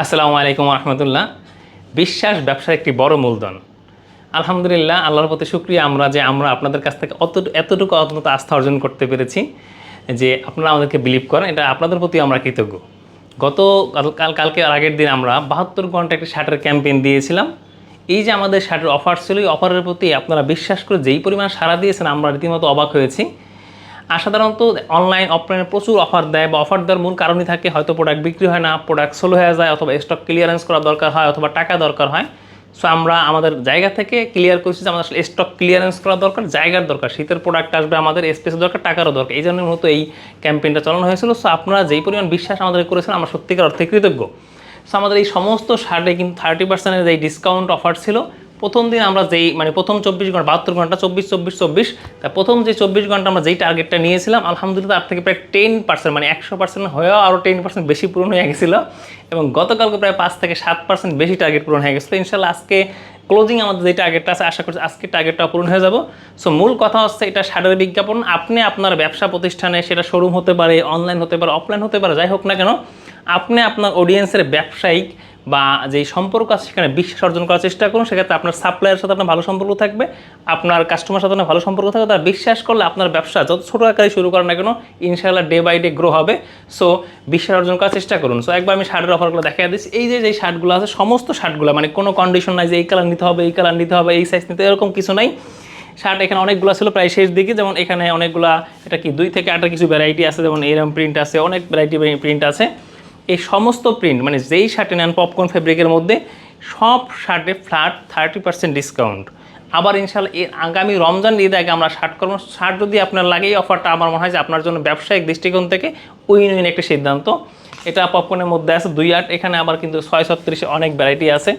আসসালামু আলাইকুম রহমতুল্লাহ। বিশ্বাস ব্যবসার একটি বড় মূলধন। আলহামদুলিল্লাহ, আল্লাহর প্রতি শুকরিয়া আমরা আপনাদের কাছ থেকে এতটুকু আস্থা অর্জন করতে পেরেছি যে আপনারা আমাদেরকে বিলিভ করেন, এটা আপনাদের প্রতি আমরা কৃতজ্ঞ। কালকে আগের দিন আমরা 72 ঘন্টা একটি শার্টের ক্যাম্পেইন দিয়েছিলাম। এই যে আমাদের শার্টের অফার ছিল, এই অফারের প্রতি আপনারা বিশ্বাস করে যেই পরিমাণ সাড়া দিয়েছেন আমরা রীতিমতো অবাক হয়েছি। আর সাধারণত অনলাইন অফলাইনে প্রচুর অফার দেয়, বা অফার দেওয়ার মূল কারণই থাকে হয়তো প্রোডাক্ট বিক্রি হয় না, প্রোডাক্ট সোলো হয়ে যায়, অথবা স্টক ক্লিয়ারেন্স করা দরকার হয়, অথবা টাকা দরকার হয়। সো আমরা আমাদের জায়গা থেকে ক্লিয়ার করছি যে আমাদের আসলে স্টক ক্লিয়ারেন্স করা দরকার, জায়গার দরকার, শীতের প্রোডাক্ট আসবে, আমাদের স্পেসের দরকার, টাকারও দরকার। এই জন্য মূলত এই ক্যাম্পেইনটা চালানো হয়েছিল। সো আপনারা যেই পরিমাণ বিশ্বাস আমাদের করেছেন আমরা সত্যিকার অর্থে কৃতজ্ঞ। সো আমাদের এই সমস্ত শার্টে কিন্তু 30% যেই ডিসকাউন্ট অফার ছিল, প্রথম দিন আমরা প্রথম 24 ঘন্টা 72 ঘন্টা 24 তা প্রথম যে 24 ঘন্টা আমরা যেই টার্গেটটা নিয়েছিলাম, আলহামদুলিল্লাহ তার থেকে প্রায় 10% 100% হয়েও আরও 10% বেশি পূরণ হয়ে গেছিলো। এবং গতকালকে প্রায় 5 থেকে 7% বেশি টার্গেট পূরণ হয়ে গেছিলো। ইনশাল্লাহ আজকে ক্লোজিং আমাদের যে টার্গেটটা আছে, আশা করছি আজকে টার্গেটটা পূরণ হয়ে যাব। সো মূল কথা হচ্ছে, এটা শার্টের বিজ্ঞাপন। আপনি আপনার ব্যবসা প্রতিষ্ঠানে, সেটা শোরুম হতে পারে, অনলাইন হতে পারে, অফলাইন হতে পারে, যাই হোক না কেন, আপনি আপনার অডিয়েন্সের ব্যবসায়িক বা যেই সম্পর্ক আছে সেখানে বিশ্বাস অর্জন করার চেষ্টা করুন। সেক্ষেত্রে আপনার সাপ্লাইয়ের সাথে আপনার ভালো সম্পর্ক থাকবে, আপনার কাস্টমার সাথে আপনার ভালো সম্পর্ক থাকবে। তারা বিশ্বাস করলে আপনার ব্যবসা যত ছোটো আকারে শুরু করেন না কেন, ইনশাআল্লাহ ডে বাই ডে গ্রো হবে। সো বিশ্বাস অর্জন করার চেষ্টা করুন। সো একবার আমি শার্টের অফারগুলো দেখিয়ে দিচ্ছি। এই যে শার্টগুলো আছে, সমস্ত শার্টগুলো কোনো কন্ডিশন নাই যে এই কালার নিতে হবে, এই কালার নিতে হবে, এই সাইজ নিতে, এরকম কিছু নাই। শার্ট এখানে অনেকগুলো ছিল প্রায় শেষ দিকে, যেমন এখানে অনেকগুলা, এটা কি 2 থেকে 8 কিছু ভ্যারাইটি আছে, যেমন এরকম প্রিন্ট আছে, অনেক ভ্যারাইটি প্রিন্ট আছে। এই সমস্ত প্রিন্ট যেই শার্টে নেন পপকর্ন ফেব্রিকের মধ্যে, সব শার্টে ফ্ল্যাট 30% ডিসকাউন্ট। আবার ইনশাআল্লাহ আগামী রমজান ঈদ আগে আমরা শার্ট যদি আপনার লাগে, এই অফারটা আমার মনে হয় যে আপনার জন্য ব্যবসায়িক দৃষ্টিকোণ থেকে উইন উইন একটা সিদ্ধান্ত। এটা পপকর্নের মধ্যে আছে 2.8, এখানে আবার কিন্তু 636 অনেক ভ্যারাইটি আছে,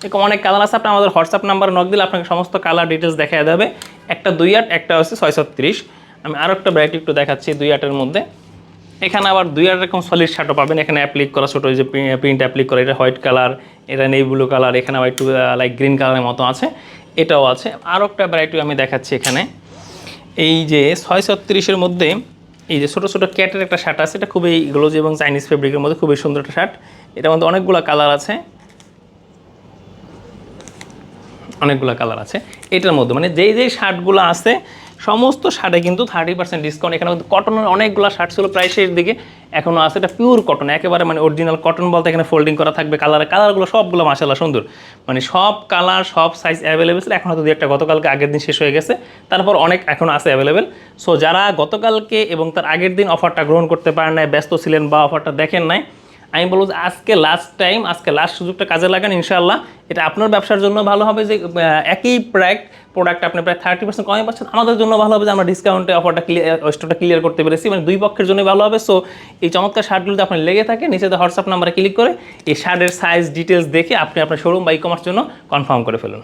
এরকম অনেক কালার আছে। আপনি আমাদের হোয়াটসঅ্যাপ নাম্বারে নক দিলে আপনাকে সমস্ত কালার ডিটেলস দেখা দেবে। একটা 2.8, একটা হচ্ছে 636। আমি আরও একটা ভ্যারাইটি একটু দেখাচ্ছি 2.8-এর মধ্যে। এখানে আবার 2.8 এরকম সলিড শার্টও পাবেন। এখানে অ্যাপ্লিক করা ছোটো যে প্রিন্ট অ্যাপ্লিক করা, এটা হোয়াইট কালার, এটা নেই ব্লু কালার, এখানে আবার একটু লাইক গ্রিন কালারের মতো আছে, এটাও আছে। আরও একটা ভ্যারাইটি আমি দেখাচ্ছি এখানে। এই যে 636-এর মধ্যে এই যে ছোটো ছোটো ক্যাটের একটা শার্ট আছে, এটা খুবই গ্লোজি এবং চাইনিজ ফেব্রিকের মধ্যে খুবই সুন্দর একটা শার্ট। এটার মধ্যে অনেকগুলো কালার আছে, এটার মধ্যে যেই শার্টগুলো আছে সমস্ত শার্টে কিন্তু 30% ডিসকাউন্ট। এখানে কটনের অনেকগুলো শার্ট ছিল প্রায় শেষ দিকে, এখনও আছে। এটা পিওর কটন, একেবারে অরিজিনাল কটন বলতে এখানে ফোল্ডিং করা থাকবে। কালারগুলো সবগুলো মাশাআল্লাহ সুন্দর, সব কালার সব সাইজ অ্যাভেলেবেল ছিল। এখন হয়তো একটা গতকালকে আগের দিন শেষ হয়ে গেছে, তারপর অনেক এখন আছে অ্যাভেলেবেল। সো যারা গতকালকে এবং তার আগের দিন অফারটা গ্রহণ করতে পারেন নাই, ব্যস্ত ছিলেন বা অফারটা দেখেন নাই, আমি বলবো যে আজকে লাস্ট টাইম, আজকে লাস্ট সুযোগটা কাজে লাগান। ইনশাআল্লাহ এটা আপনার ব্যবসার জন্য ভালো হবে যে একই প্রোডাক্ট আপনি প্রায় 30% কমে পাচ্ছেন। আমাদের জন্য ভালো হবে যে আমরা ডিসকাউন্টে অফারটা স্টোরটা ক্লিয়ার করতে পেরেছি, দুই পক্ষের জন্যই ভালো হবে। সো এই চমৎকার শার্টগুলোতে আপনি লেগে থাকে, নিচে হোয়াটসঅ্যাপ নাম্বারে ক্লিক করে এই শার্টের সাইজ ডিটেলস দেখে আপনি আপনার শোরুম বা ই কমার্স জন্য কনফার্ম করে ফেলুন।